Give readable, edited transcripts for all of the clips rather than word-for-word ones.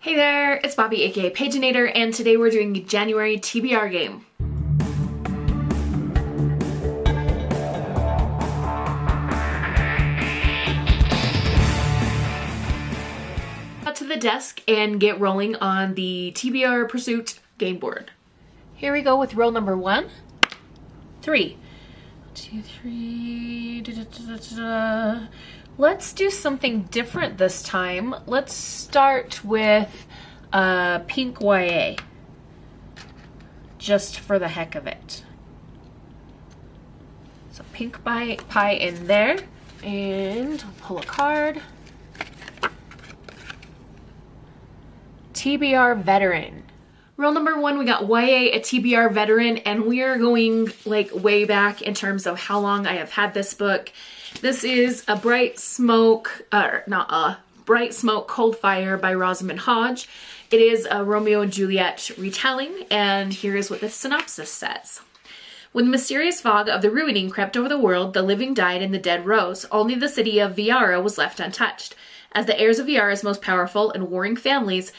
Hey there, it's Bobi aka Paginator, and today we're doing the January TBR game. Out to the desk and get rolling on the TBR Pursuit game board. Here we go with roll number 1. 3. 2, 3. Let's do something different this time. Let's start with pink YA. Just for the heck of it. So pink pie in there. And pull a card. TBR Veteran. Roll number 1, we got YA, a TBR Veteran, and we are going like way back in terms of how long I have had this book. This is a Bright Smoke, Cold Fire by Rosamund Hodge. It is a Romeo and Juliet retelling, and here is what the synopsis says. When the mysterious fog of the ruining crept over the world, the living died and the dead rose. Only the city of Viara was left untouched. As the heirs of Viara's most powerful and warring families,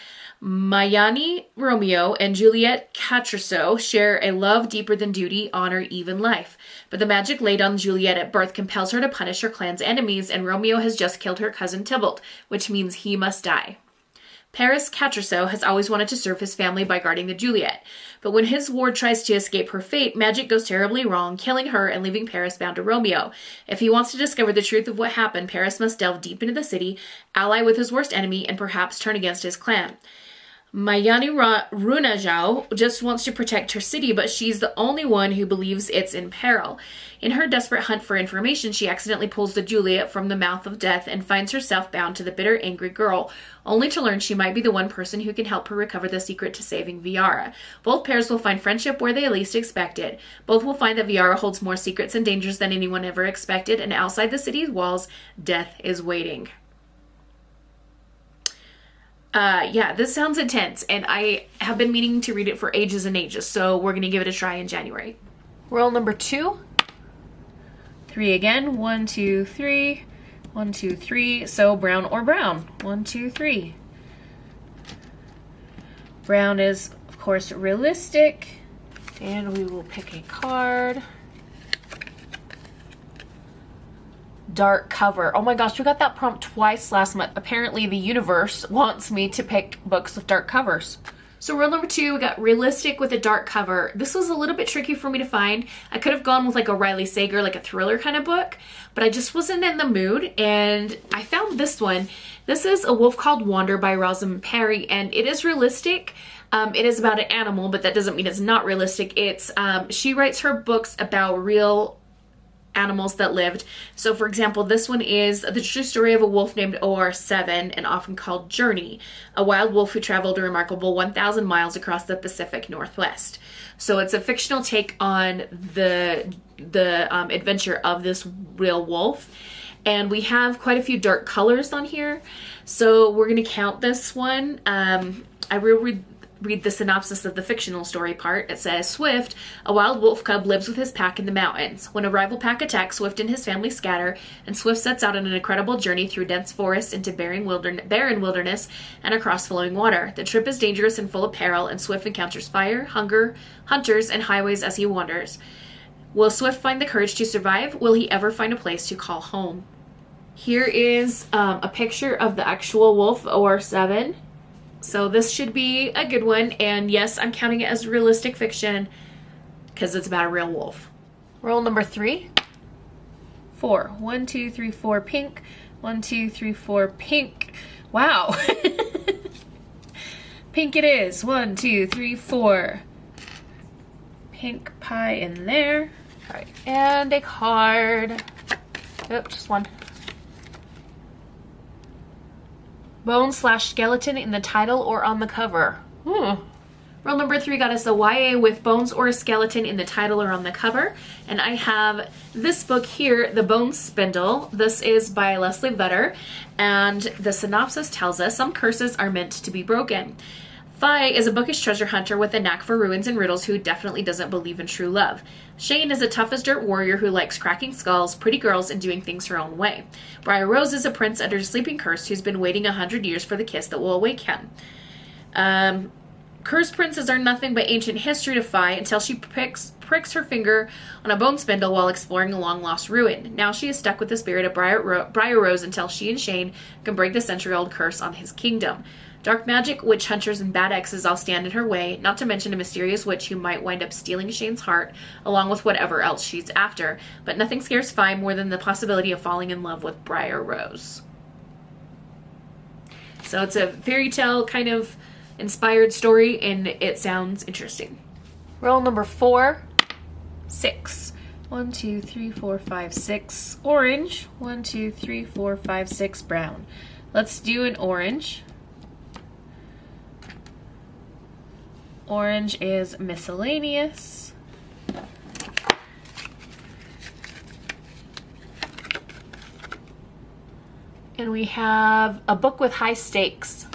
Mayani Romeo and Juliet Catrousseau share a love deeper than duty, honor, even life. But the magic laid on Juliet at birth compels her to punish her clan's enemies, and Romeo has just killed her cousin Tybalt, which means he must die. Paris Catrousseau has always wanted to serve his family by guarding the Juliet, but when his ward tries to escape her fate, magic goes terribly wrong, killing her and leaving Paris bound to Romeo. If he wants to discover the truth of what happened, Paris must delve deep into the city, ally with his worst enemy, and perhaps turn against his clan. Mayani Runajao just wants to protect her city, but she's the only one who believes it's in peril. In her desperate hunt for information, she accidentally pulls the Juliet from the mouth of death and finds herself bound to the bitter, angry girl, only to learn she might be the one person who can help her recover the secret to saving Viara. Both pairs will find friendship where they least expect it. Both will find that Viara holds more secrets and dangers than anyone ever expected, and outside the city's walls, death is waiting. Yeah, this sounds intense, and I have been meaning to read it for ages and ages, so we're going to give it a try in January. Roll number 2. 3 again. 1, 2, 3. 1, 2, 3. So brown or brown. 1, 2, 3. Brown is, of course, realistic, and we will pick a card. Dark cover. Oh my gosh, we got that prompt twice last month. Apparently the universe wants me to pick books with dark covers. So roll number 2, we got realistic with a dark cover. This was a little bit tricky for me to find. I could have gone with like a Riley Sager, like a thriller kind of book, but I just wasn't in the mood, and I found this one. This is A Wolf Called Wander by Rosamund Perry, and it is realistic. It is about an animal, but that doesn't mean it's not realistic. It's she writes her books about real animals that lived. So for example, this one is the true story of a wolf named OR7 and often called Journey, a wild wolf who traveled a remarkable 1,000 miles across the Pacific Northwest. So it's a fictional take on the adventure of this real wolf. And we have quite a few dark colors on here. So we're going to count this one. I will read the synopsis of the fictional story part. It says, Swift, a wild wolf cub, lives with his pack in the mountains. When a rival pack attacks, Swift and his family scatter, and Swift sets out on an incredible journey through dense forests into barren wilderness and across flowing water. The trip is dangerous and full of peril, and Swift encounters fire, hunger, hunters, and highways as he wanders. Will Swift find the courage to survive? Will he ever find a place to call home? Here is a picture of the actual wolf, OR7. So this should be a good one, and yes, I'm counting it as realistic fiction because it's about a real wolf. Roll number 3. 4. 1, 2, 3, 4 pink. 1, 2, 3, 4 pink. Wow. Pink it is. 1, 2, 3, 4. Pink pie in there. All right, and a card. Oop, just one. Bone/skeleton in the title or on the cover. Roll number 3 got us a YA with bones or a skeleton in the title or on the cover. And I have this book here, The Bone Spindle. This is by Leslie Vedder. And the synopsis tells us some curses are meant to be broken. Fi is a bookish treasure hunter with a knack for ruins and riddles who definitely doesn't believe in true love. Shane is a tough-as-dirt warrior who likes cracking skulls, pretty girls, and doing things her own way. Briar Rose is a prince under a sleeping curse who's been waiting 100 years for the kiss that will awake him. Cursed princes are nothing but ancient history to fight until she pricks her finger on a bone spindle while exploring a long-lost ruin. Now she is stuck with the spirit of Briar Rose until she and Shane can break the century-old curse on his kingdom. Dark magic, witch hunters, and bad exes all stand in her way, not to mention a mysterious witch who might wind up stealing Shane's heart, along with whatever else she's after. But nothing scares Fi more than the possibility of falling in love with Briar Rose. So it's a fairy tale kind of inspired story, and it sounds interesting. Roll number 4, 6. 1, 2, 3, 4, 5, 6. Orange. 1, 2, 3, 4, 5, 6. Brown. Let's do an orange. Orange is miscellaneous. And we have a book with high stakes.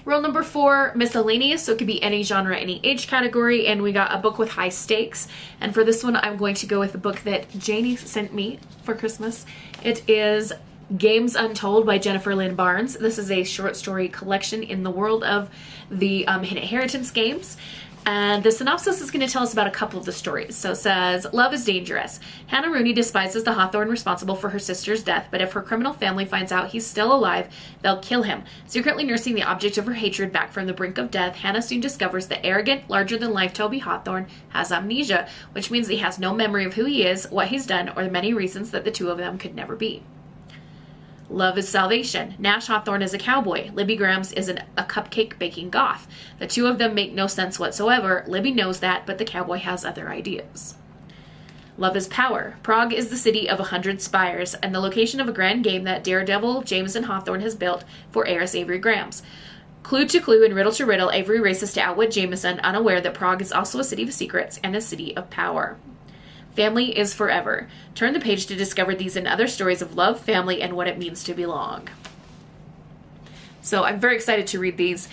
Rule number 4, miscellaneous, so it could be any genre, any age category, and we got a book with high stakes. And for this one, I'm going to go with the book that Janie sent me for Christmas. It is Games Untold by Jennifer Lynn Barnes. This is a short story collection in the world of the Inheritance games. And the synopsis is going to tell us about a couple of the stories. So it says, love is dangerous. Hannah Rooney despises the Hawthorne responsible for her sister's death, but if her criminal family finds out he's still alive, they'll kill him. Secretly nursing the object of her hatred back from the brink of death, Hannah soon discovers the arrogant, larger-than-life Toby Hawthorne has amnesia, which means he has no memory of who he is, what he's done, or the many reasons that the two of them could never be. Love is salvation. Nash Hawthorne is a cowboy. Libby Grams is a cupcake baking goth. The two of them make no sense whatsoever. Libby knows that, but the cowboy has other ideas. Love is power. Prague is the city of 100 spires and the location of a grand game that daredevil Jameson Hawthorne has built for heiress Avery Grams. Clue to clue and riddle to riddle, Avery races to outwit Jameson, unaware that Prague is also a city of secrets and a city of power. Family is forever. Turn the page to discover these and other stories of love, family, and what it means to belong. So I'm very excited to read these.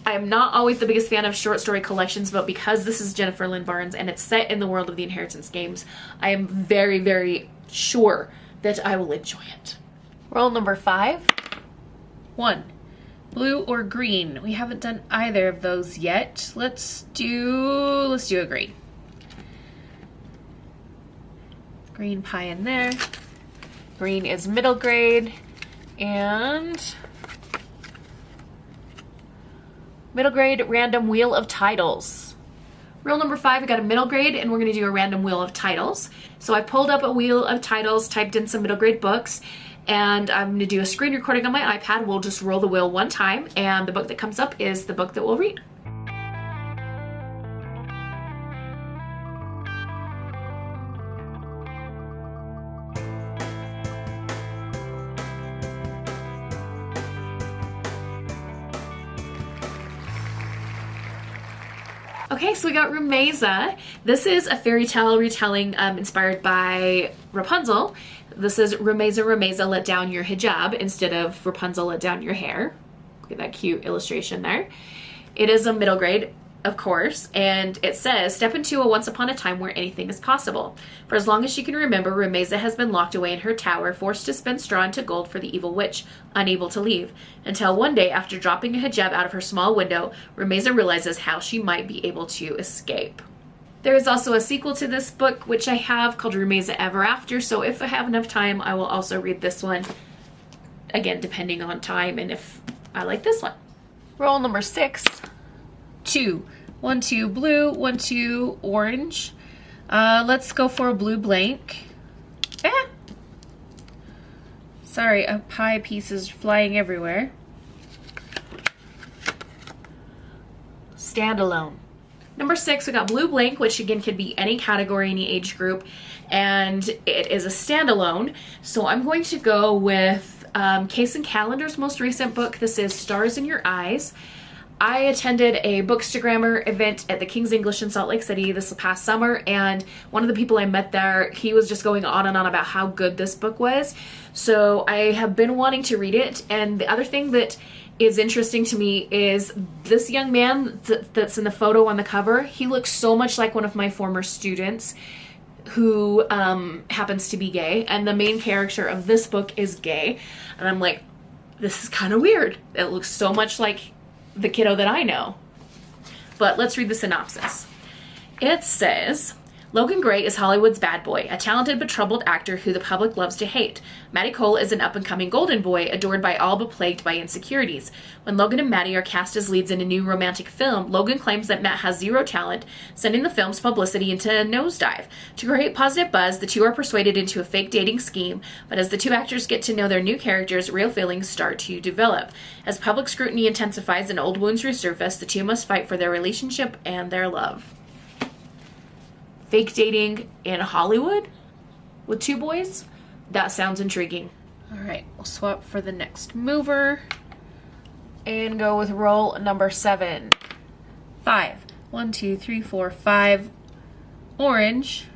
I am not always the biggest fan of short story collections, but because this is Jennifer Lynn Barnes and it's set in the world of the Inheritance games, I am very, very sure that I will enjoy it. Roll number 5. 1. Blue or green? We haven't done either of those yet. Let's do a green. Green pie in there. Green is middle grade. And middle grade random wheel of titles. Rule number 5, we got a middle grade and we're going to do a random wheel of titles. So I pulled up a wheel of titles, typed in some middle grade books, and I'm going to do a screen recording on my iPad. We'll just roll the wheel one time and the book that comes up is the book that we'll read. Okay, so we got Rumeza. This is a fairy tale retelling inspired by Rapunzel. This is Rumeza, let down your hijab instead of Rapunzel, let down your hair. Look at that cute illustration there. It is a middle grade, of course, and it says, step into a once upon a time where anything is possible. For as long as she can remember, Rumeza has been locked away in her tower, forced to spin straw into gold for the evil witch, unable to leave. Until one day, after dropping a hijab out of her small window, Rumeza realizes how she might be able to escape. There is also a sequel to this book, which I have, called Rumeza Ever After, so if I have enough time, I will also read this one. Again, depending on time and if I like this one. Roll number 6. 2. 1, 2 blue, 1, 2 orange. Let's go for a blue blank. Sorry, a pie piece is flying everywhere. Standalone. Number 6, we got blue blank, which again could be any category, any age group, and it is a standalone. So I'm going to go with Case and Calendar's most recent book. This is Stars in Your Eyes. I attended a Bookstagrammar event at the King's English in Salt Lake City this past summer, and one of the people I met there, he was just going on and on about how good this book was. So I have been wanting to read it, and the other thing that is interesting to me is this young man that's in the photo on the cover. He looks so much like one of my former students who happens to be gay, and the main character of this book is gay, and I'm like, this is kind of weird. It looks so much like the kiddo that I know. But let's read the synopsis. It says, Logan Gray is Hollywood's bad boy, a talented but troubled actor who the public loves to hate. Matty Cole is an up-and-coming golden boy, adored by all but plagued by insecurities. When Logan and Matty are cast as leads in a new romantic film, Logan claims that Matt has zero talent, sending the film's publicity into a nosedive. To create positive buzz, the two are persuaded into a fake dating scheme, but as the two actors get to know their new characters, real feelings start to develop. As public scrutiny intensifies and old wounds resurface, the two must fight for their relationship and their love. Fake dating in Hollywood with two boys? That sounds intriguing. All right, we'll swap for the next mover and go with roll number 7. 5. 1, 2, 3, 4, 5. Orange.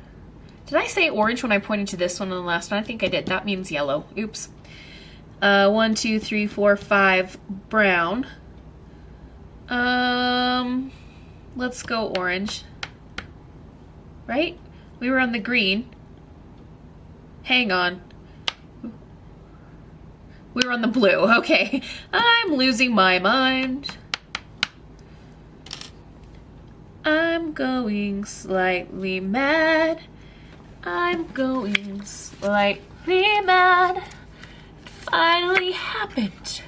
Did I say orange when I pointed to this one on the last one? I think I did. That means yellow. Oops. 1, 2, 3, 4, 5. Brown. Let's go orange. Right? We were on the green. Hang on. We were on the blue. Okay. I'm losing my mind. I'm going slightly mad. I'm going slightly mad. It finally happened.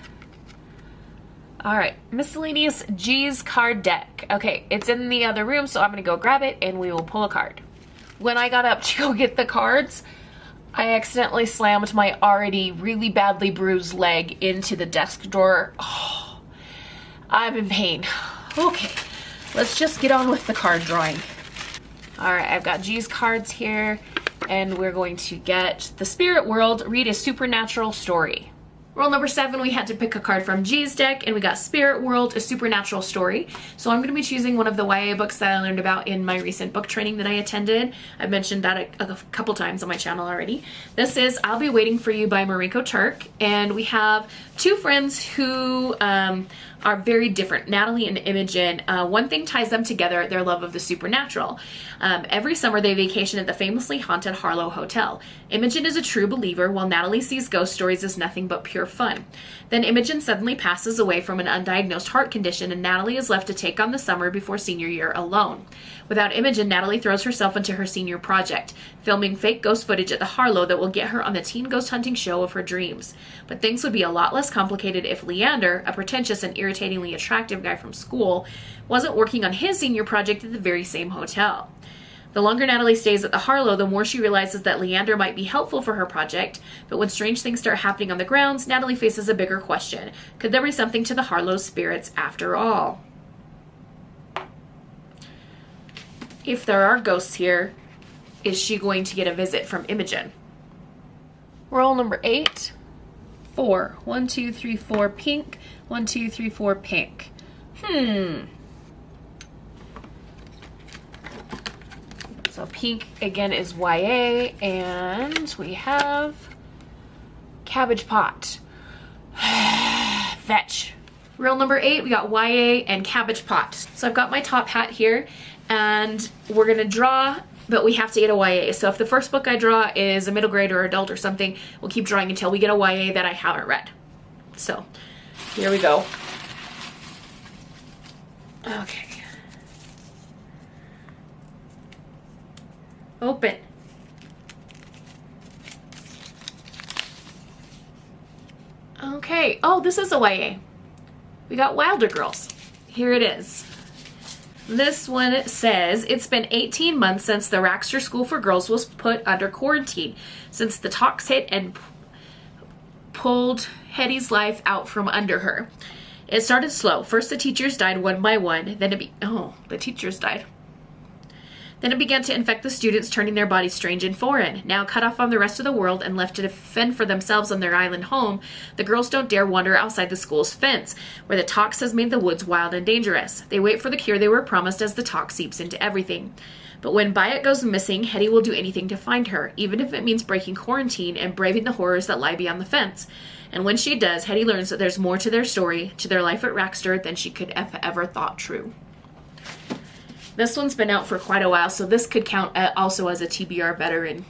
Alright, miscellaneous G's card deck. Okay, it's in the other room, so I'm gonna go grab it and we will pull a card. When I got up to go get the cards, I accidentally slammed my already really badly bruised leg into the desk drawer. Oh, I'm in pain. Okay, let's just get on with the card drawing. Alright, I've got G's cards here, and we're going to get the Spirit World, read a supernatural story. Roll number 7, we had to pick a card from G's deck, and we got Spirit World, a supernatural story. So I'm going to be choosing one of the YA books that I learned about in my recent book training that I attended. I've mentioned that a couple times on my channel already. This is I'll Be Waiting for You by Mariko Turk, and we have two friends who are very different, Natalie and Imogen. One thing ties them together, their love of the supernatural. Every summer they vacation at the famously haunted Harlow Hotel. Imogen is a true believer, while Natalie sees ghost stories as nothing but pure fun. Then Imogen suddenly passes away from an undiagnosed heart condition, and Natalie is left to take on the summer before senior year alone. Without Imogen, Natalie throws herself into her senior project, filming fake ghost footage at the Harlow that will get her on the teen ghost hunting show of her dreams. But things would be a lot less complicated if Leander, a pretentious and irritatingly attractive guy from school, wasn't working on his senior project at the very same hotel. The longer Natalie stays at the Harlow, the more she realizes that Leander might be helpful for her project, but when strange things start happening on the grounds, Natalie faces a bigger question. Could there be something to the Harlow's spirits after all? If there are ghosts here, is she going to get a visit from Imogen? Roll number 8. 4. 1, 2, 3, 4 pink. 1, 2, 3, 4 pink. So pink again is YA, and we have Cabbage Pot. Fetch. Rule number 8, we got YA and Cabbage Pot. So I've got my top hat here, and we're gonna draw, but we have to get a YA. So if the first book I draw is a middle grade or adult or something, we'll keep drawing until we get a YA that I haven't read. So here we go. Okay. Open. Okay. Oh, this is a YA. We got Wilder Girls. Here it is. This one says, it's been 18 months since the Raxter School for Girls was put under quarantine, since the talks hit and pulled Hetty's life out from under her. It started slow. First the teachers died one by one, then the teachers died. Then it began to infect the students, turning their bodies strange and foreign. Now cut off from the rest of the world and left to fend for themselves on their island home, the girls don't dare wander outside the school's fence, where the tox has made the woods wild and dangerous. They wait for the cure they were promised as the tox seeps into everything. But when Byatt goes missing, Hetty will do anything to find her, even if it means breaking quarantine and braving the horrors that lie beyond the fence. And when she does, Hetty learns that there's more to their story, to their life at Raxter, than she could have ever thought true. This one's been out for quite a while, so this could count also as a TBR veteran.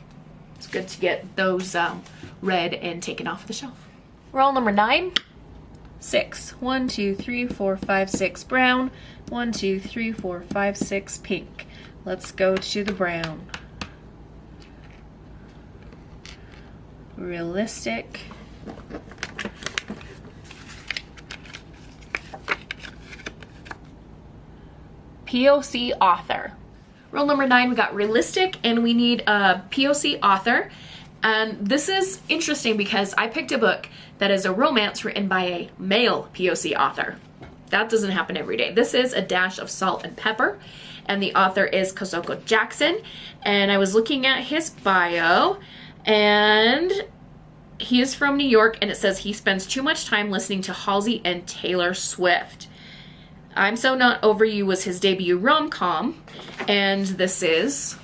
It's good to get those read and taken off the shelf. Roll number 9. 6. 1, 2, 3, 4, 5, 6 brown. 1, 2, 3, 4, 5, 6 pink. Let's go to the brown. Realistic. POC author. Rule number 9, we got realistic, and we need a POC author. And this is interesting because I picked a book that is a romance written by a male POC author. That doesn't happen every day. This is A Dash of Salt and Pepper, and the author is Kozoko Jackson. And I was looking at his bio, and he is from New York, and it says he spends too much time listening to Halsey and Taylor Swift. I'm So Not Over You was his debut rom-com, and this is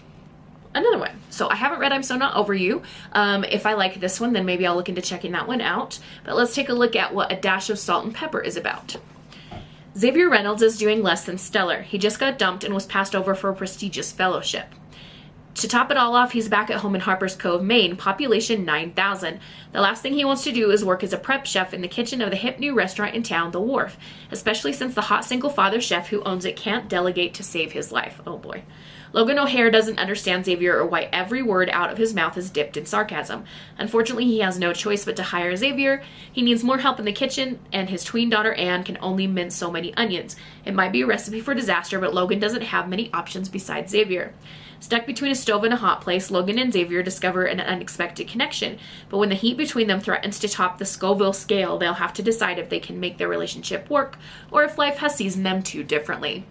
another one. So I haven't read I'm So Not Over You. If I like this one, then maybe I'll look into checking that one out. But let's take a look at what A Dash of Salt and Pepper is about. Xavier Reynolds is doing less than stellar. He just got dumped and was passed over for a prestigious fellowship. To top it all off, he's back at home in Harper's Cove, Maine, population 9,000. The last thing he wants to do is work as a prep chef in the kitchen of the hip new restaurant in town, The Wharf, especially since the hot single father chef who owns it can't delegate to save his life. Oh boy. Logan O'Hare doesn't understand Xavier or why every word out of his mouth is dipped in sarcasm. Unfortunately, he has no choice but to hire Xavier. He needs more help in the kitchen, and his tween daughter Anne can only mince so many onions. It might be a recipe for disaster, but Logan doesn't have many options besides Xavier. Stuck between a stove and a hot place, Logan and Xavier discover an unexpected connection. But when the heat between them threatens to top the Scoville scale, they'll have to decide if they can make their relationship work, or if life has seasoned them too differently.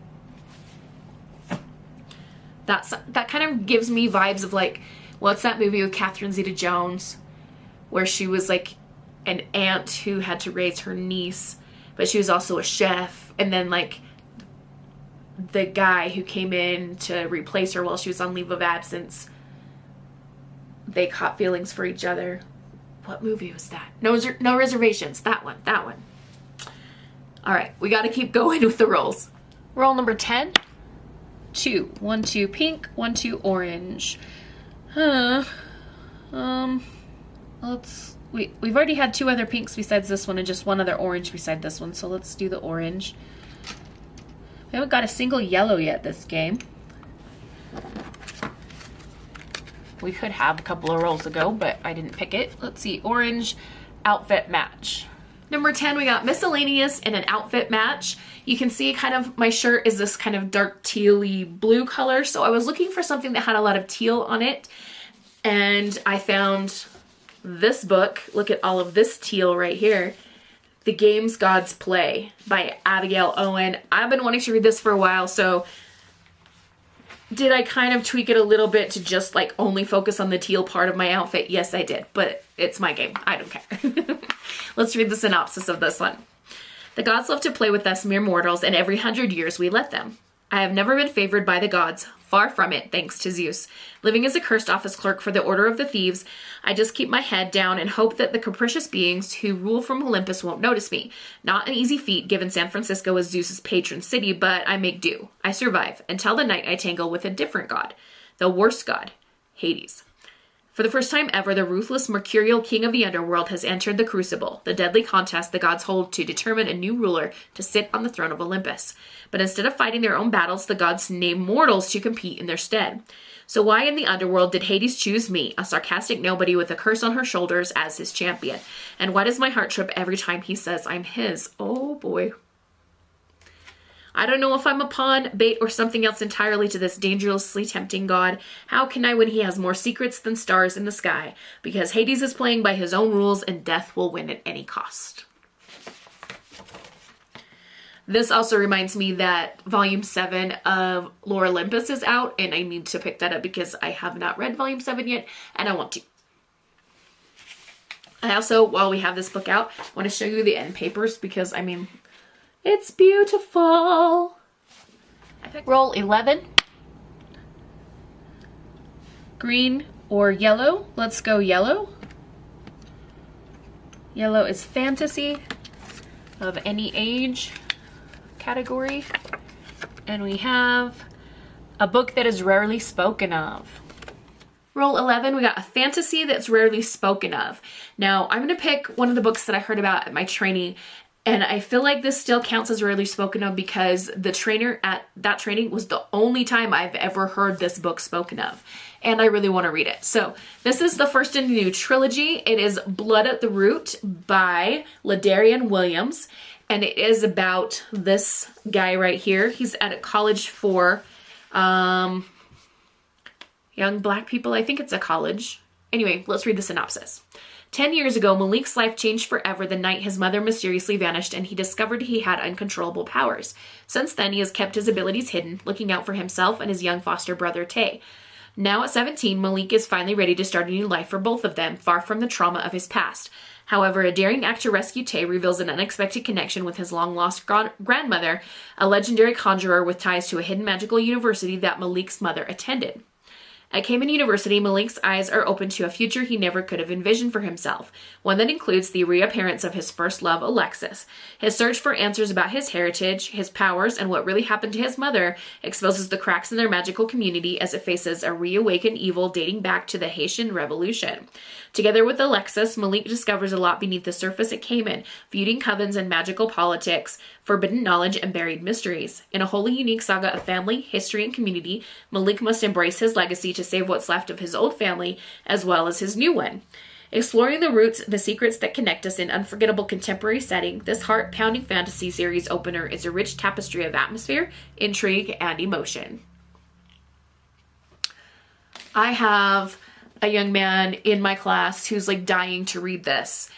That kind of gives me vibes of like, what's that movie with Catherine Zeta-Jones, where she was like an aunt who had to raise her niece, but she was also a chef, and then like the guy who came in to replace her while she was on leave of absence, they caught feelings for each other. What movie was that? No Reservations. That one. All right, we got to keep going with the rolls. Roll number 10. 2. 1, 2 pink, 1, 2 orange. We've already had 2 other pinks besides this one and just 1 other orange beside this one, so let's do the orange. We haven't got a single yellow yet this game. We could have a couple of rolls ago, but I didn't pick it. Let's see, orange outfit match. Number 10, we got miscellaneous and an outfit match. You can see kind of my shirt is this kind of dark teal-y blue color. So I was looking for something that had a lot of teal on it. And I found this book. Look at all of this teal right here. The Games Gods Play by Abigail Owen. I've been wanting to read this for a while, so did I kind of tweak it a little bit to just like only focus on the teal part of my outfit? Yes, I did, but it's my game. I don't care. Let's read the synopsis of this one. The gods love to play with us mere mortals, and every 100 years we let them. I have never been favored by the gods. Far from it, thanks to Zeus. Living as a cursed office clerk for the Order of the Thieves, I just keep my head down and hope that the capricious beings who rule from Olympus won't notice me. Not an easy feat, given San Francisco is Zeus's patron city, but I make do. I survive, until the night I tangle with a different god. The worst god, Hades. For the first time ever, the ruthless mercurial king of the underworld has entered the crucible, the deadly contest the gods hold to determine a new ruler to sit on the throne of Olympus. But instead of fighting their own battles, the gods name mortals to compete in their stead. So why in the underworld did Hades choose me, a sarcastic nobody with a curse on her shoulders, as his champion? And why does my heart trip every time he says I'm his? Oh boy. I don't know if I'm a pawn, bait, or something else entirely to this dangerously tempting god. How can I when he has more secrets than stars in the sky? Because Hades is playing by his own rules and death will win at any cost. This also reminds me that Volume 7 of Lore Olympus is out, and I need to pick that up because I have not read Volume 7 yet, and I want to. I also, while we have this book out, want to show you the end papers because, I mean, it's beautiful. Roll 11. Green or yellow? Let's go yellow. Yellow is fantasy of any age category. And we have a book that is rarely spoken of. Roll 11, we got a fantasy that's rarely spoken of. Now, I'm going to pick one of the books that I heard about at my training, And I feel like this still counts as rarely spoken of because the trainer at that training was the only time I've ever heard this book spoken of. And I really want to read it. So this is the first in a new trilogy. It is Blood at the Root by Ladarian Williams. And it is about this guy right here. He's at a college for young black people. I think it's a college. Anyway, let's read the synopsis. 10 years ago, Malik's life changed forever the night his mother mysteriously vanished and he discovered he had uncontrollable powers. Since then, he has kept his abilities hidden, looking out for himself and his young foster brother, Tay. Now at 17, Malik is finally ready to start a new life for both of them, far from the trauma of his past. However, a daring act to rescue Tay reveals an unexpected connection with his long-lost grandmother, a legendary conjurer with ties to a hidden magical university that Malik's mother attended. At Cayman University, Malik's eyes are open to a future he never could have envisioned for himself, one that includes the reappearance of his first love, Alexis. His search for answers about his heritage, his powers, and what really happened to his mother exposes the cracks in their magical community as it faces a reawakened evil dating back to the Haitian Revolution. Together with Alexis, Malik discovers a lot beneath the surface at Cayman, feuding covens and magical politics, forbidden knowledge, and buried mysteries. In a wholly unique saga of family, history, and community, Malik must embrace his legacy to save what's left of his old family, as well as his new one. Exploring the roots, the secrets that connect us in unforgettable contemporary setting, this heart-pounding fantasy series opener is a rich tapestry of atmosphere, intrigue, and emotion. I have a young man in my class who's like dying to read this.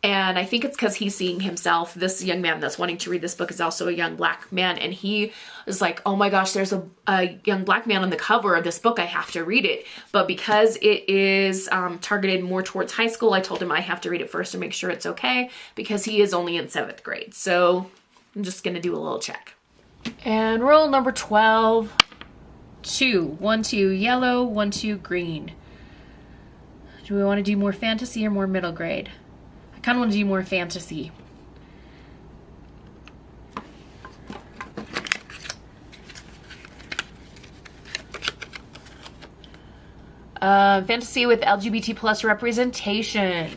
And I think it's because he's seeing himself. This young man that's wanting to read this book is also a young black man. And he is like, oh my gosh, there's a young black man on the cover of this book. I have to read it. But because it is targeted more towards high school, I told him I have to read it first to make sure it's okay because he is only in 7th grade. So I'm just going to do a little check. And rule number 12, 2, 1, 2 yellow, 1, 2 green. Do we want to do more fantasy or more middle grade? I kind of want to do more fantasy. Fantasy with LGBT plus representation.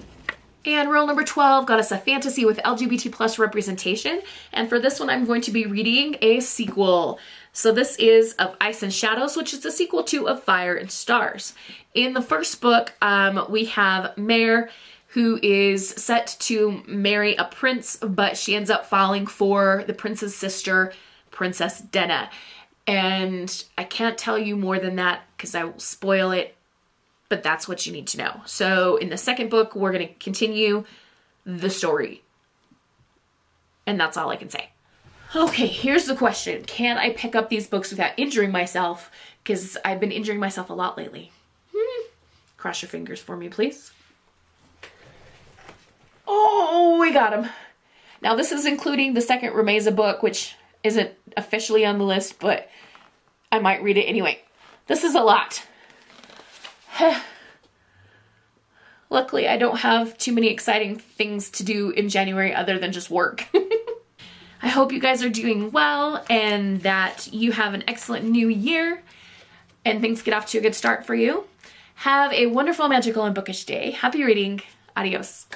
And rule number 12 got us a fantasy with LGBT plus representation. And for this one, I'm going to be reading a sequel. So this is Of Ice and Shadows, which is the sequel to Of Fire and Stars. In the first book, we have Mare, who is set to marry a prince, but she ends up falling for the prince's sister, Princess Denna. And I can't tell you more than that because I will spoil it, but that's what you need to know. So in the second book, we're going to continue the story. And that's all I can say. Okay, here's the question. Can I pick up these books without injuring myself? Because I've been injuring myself a lot lately. Cross your fingers for me, please. Oh, we got him. Now this is including the second Rameza book, which isn't officially on the list, but I might read it anyway. This is a lot. Luckily, I don't have too many exciting things to do in January other than just work. I hope you guys are doing well and that you have an excellent new year and things get off to a good start for you. Have a wonderful, magical, and bookish day. Happy reading. Adios.